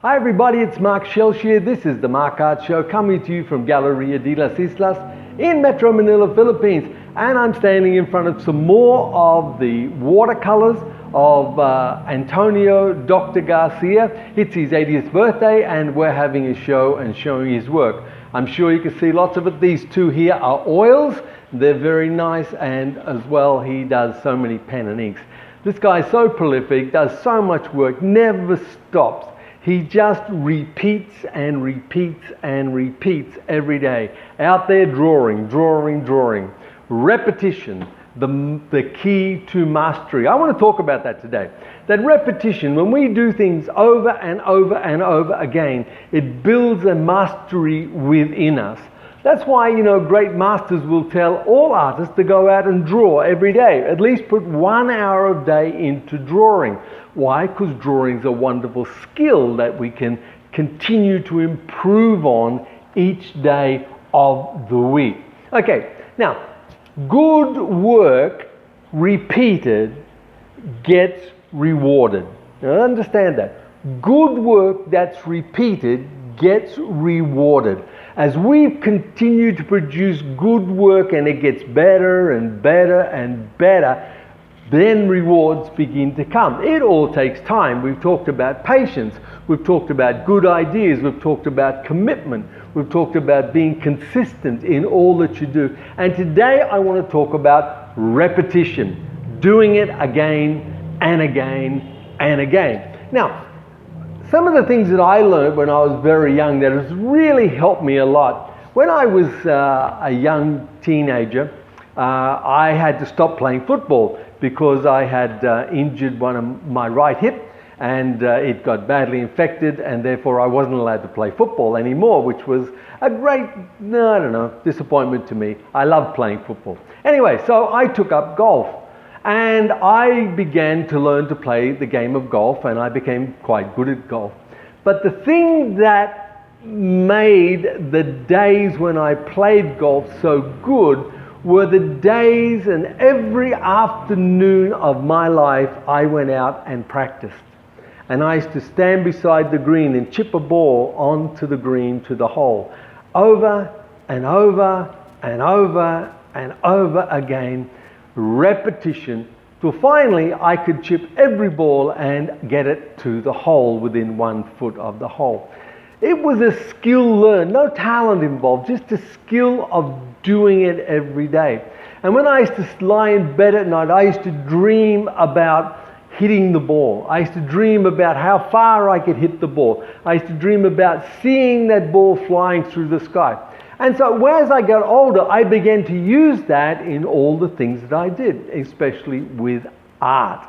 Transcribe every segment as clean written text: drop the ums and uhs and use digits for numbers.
Hi everybody, it's Mark Shelsh here. This is the Mark Art Show coming to you from Galleria de las Islas in Metro Manila, Philippines. And I'm standing in front of some more of the watercolors of Antonio Dr. Garcia. It's his 80th birthday and we're having a show and showing his work. I'm sure you can see lots of it. These two here are oils. They're very nice, and as well he does so many pen and inks. This guy is so prolific, does so much work, never stops. He just repeats and repeats and repeats every day. Out there drawing. Repetition, the key to mastery. I want to talk about that today. That repetition, when we do things over and over and over again, it builds a mastery within us. That's why, great masters will tell all artists to go out and draw every day. At least put 1 hour a day into drawing. Why? Because drawing is a wonderful skill that we can continue to improve on each day of the week. Okay, now, good work repeated gets rewarded. Now understand that. Good work that's repeated gets rewarded. As we continue to produce good work and it gets better and better and better, then rewards begin to come. It all takes time. We've talked about patience. We've talked about good ideas. We've talked about commitment. We've talked about being consistent in all that you do. And today I want to talk about repetition, doing it again and again and again. Now, some of the things that I learned when I was very young that has really helped me a lot. When I was a young teenager, I had to stop playing football because I had injured my right hip, and it got badly infected, and therefore I wasn't allowed to play football anymore, which was a great, disappointment to me. I loved playing football. Anyway, so I took up golf. And I began to learn to play the game of golf, and I became quite good at golf. But the thing that made the days when I played golf so good were the days, and every afternoon of my life I went out and practiced. And I used to stand beside the green and chip a ball onto the green to the hole, over and over and over and over again. Repetition, till finally I could chip every ball and get it to the hole within 1 foot of the hole. It was a skill learned, no talent involved, just a skill of doing it every day. And when I used to lie in bed at night, I used to dream about hitting the ball. I used to dream about how far I could hit the ball. I used to dream about seeing that ball flying through the sky. And so as I got older, I began to use that in all the things that I did, especially with art.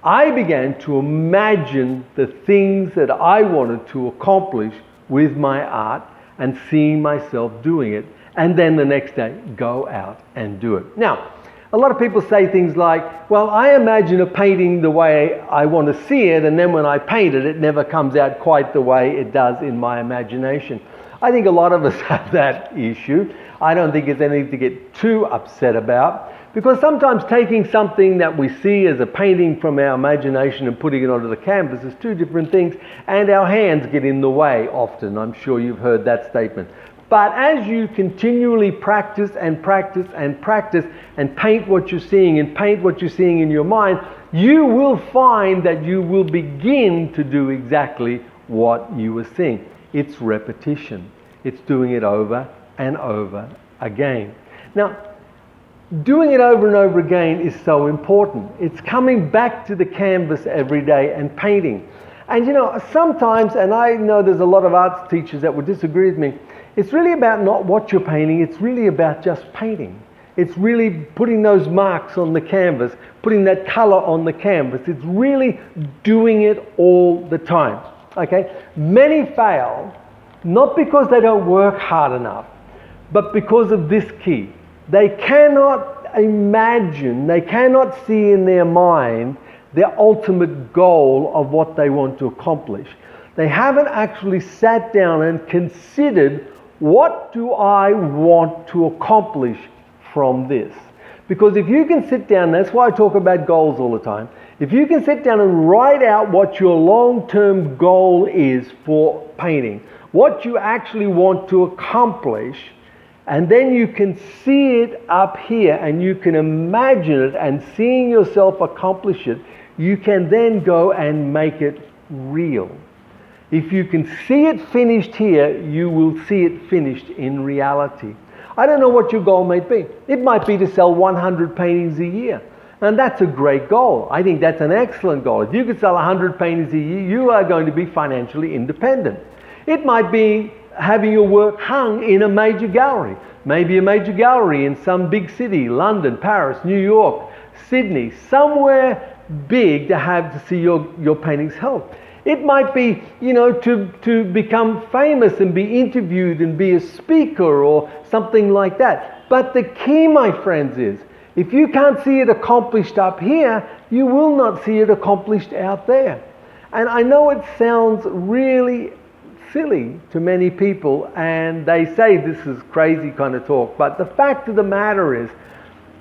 I began to imagine the things that I wanted to accomplish with my art and seeing myself doing it. And then the next day, go out and do it. Now, a lot of people say things like, well, I imagine a painting the way I want to see it, and then when I paint it, it never comes out quite the way it does in my imagination. I think a lot of us have that issue. I don't think it's anything to get too upset about, because sometimes taking something that we see as a painting from our imagination and putting it onto the canvas is two different things, and our hands get in the way often. I'm sure you've heard that statement. But as you continually practice and practice and practice and paint what you're seeing and paint what you're seeing in your mind, you will find that you will begin to do exactly what you were seeing. It's repetition. It's doing it over and over again. Now, doing it over and over again is so important. It's coming back to the canvas every day and painting. And sometimes, and I know there's a lot of arts teachers that would disagree with me, it's really about not what you're painting, it's really about just painting. It's really putting those marks on the canvas, putting that color on the canvas. It's really doing it all the time. Okay? Many fail, not because they don't work hard enough, but because of this key. They cannot imagine, they cannot see in their mind their ultimate goal of what they want to accomplish. They haven't actually sat down and considered, what do I want to accomplish from this? Because if you can sit down, that's why I talk about goals all the time. If you can sit down and write out what your long-term goal is for painting, what you actually want to accomplish, and then you can see it up here and you can imagine it and seeing yourself accomplish it, you can then go and make it real. If you can see it finished here, you will see it finished in reality. I don't know what your goal might be. It might be to sell 100 paintings a year. And that's a great goal. I think that's an excellent goal. If you could sell 100 paintings a year, you are going to be financially independent. It might be having your work hung in a major gallery. Maybe a major gallery in some big city, London, Paris, New York, Sydney, somewhere big to see your paintings held. It might be, to become famous and be interviewed and be a speaker or something like that. But the key, my friends, is if you can't see it accomplished up here, you will not see it accomplished out there. And I know it sounds really silly to many people, and they say this is crazy kind of talk, but the fact of the matter is,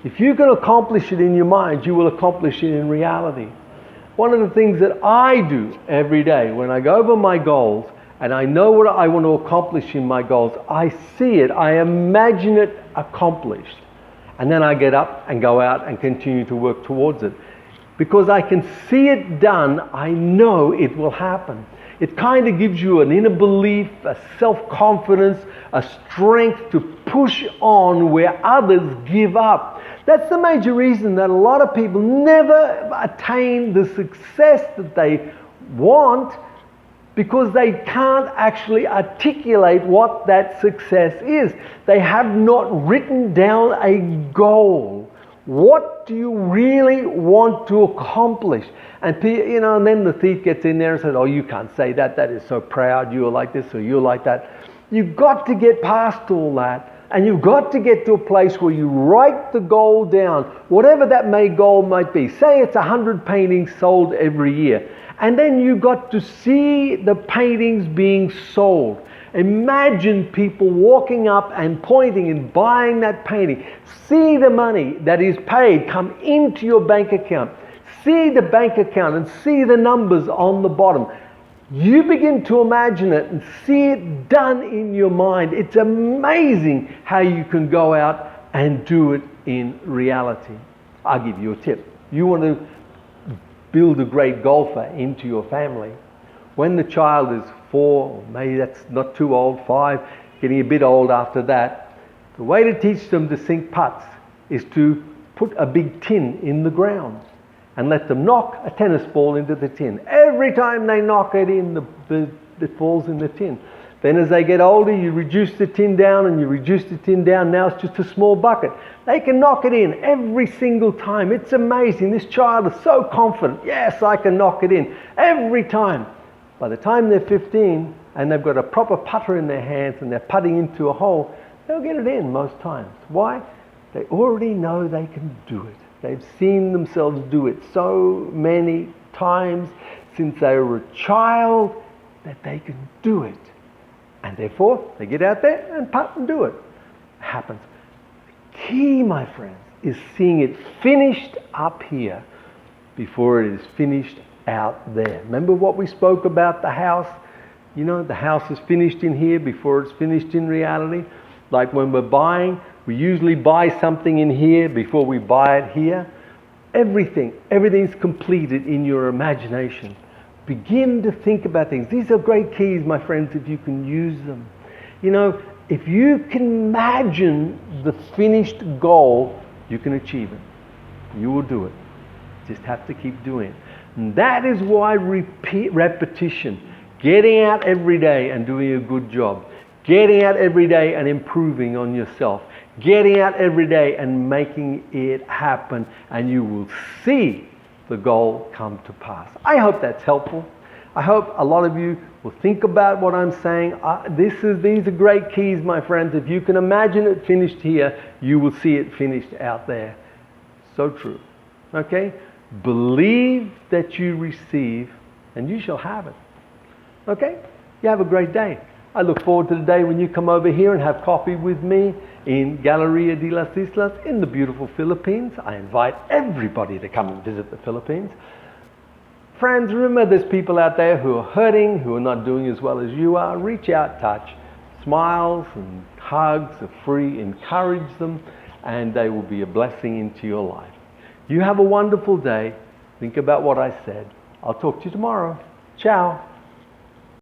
if you can accomplish it in your mind, you will accomplish it in reality. One of the things that I do every day when I go over my goals, and I know what I want to accomplish in my goals, I see it, I imagine it accomplished. And then I get up and go out and continue to work towards it. Because I can see it done, I know it will happen. It kind of gives you an inner belief, a self-confidence, a strength to push on where others give up. That's the major reason that a lot of people never attain the success that they want, because they can't actually articulate what that success is. They have not written down a goal. What do you really want to accomplish? And and then the thief gets in there and says, "Oh, you can't say that. That is so proud. You're like this or you're like that." You've got to get past all that. And you've got to get to a place where you write the goal down, whatever that goal might be. Say it's 100 paintings sold every year. And then you've got to see the paintings being sold. Imagine people walking up and pointing and buying that painting. See the money that is paid come into your bank account. See the bank account and see the numbers on the bottom. You begin to imagine it and see it done in your mind. It's amazing how you can go out and do it in reality. I'll give you a tip. You want to build a great golfer into your family. When the child is 4, or maybe that's not too old, 5, getting a bit old after that, the way to teach them to sink putts is to put a big tin in the ground and let them knock a tennis ball into the tin. Every time they knock it in, it falls in the tin. Then as they get older, you reduce the tin down and you reduce the tin down. Now it's just a small bucket. They can knock it in every single time. It's amazing. This child is so confident. Yes, I can knock it in every time. By the time they're 15 and they've got a proper putter in their hands and they're putting into a hole, they'll get it in most times. Why? They already know they can do it. They've seen themselves do it so many times since they were a child that they can do it. And therefore, they get out there and putt and do it. It happens. The key, my friends, is seeing it finished up here before it is finished out there. Remember what we spoke about the house? The house is finished in here before it's finished in reality. Like when we're buying, we usually buy something in here before we buy it here. Everything's completed in your imagination. Begin to think about things. These are great keys, my friends, if you can use them. If you can imagine the finished goal, you can achieve it. You will do it. You just have to keep doing it. And that is why repetition, getting out every day and doing a good job, getting out every day and improving on yourself, getting out every day and making it happen, and you will see the goal come to pass. I hope that's helpful. I hope a lot of you will think about what I'm saying. These are great keys, my friends. If you can imagine it finished here, you will see it finished out there. So true. Okay? Believe that you receive, and you shall have it. Okay? You have a great day. I look forward to the day when you come over here and have coffee with me in Galleria de las Islas in the beautiful Philippines. I invite everybody to come and visit the Philippines. friends, remember there's people out there who are hurting, who are not doing as well as you are. Reach out, touch. Smiles and hugs are free. Encourage them, and they will be a blessing into your life. You have a wonderful day. Think about what I said. I'll talk to you tomorrow. Ciao.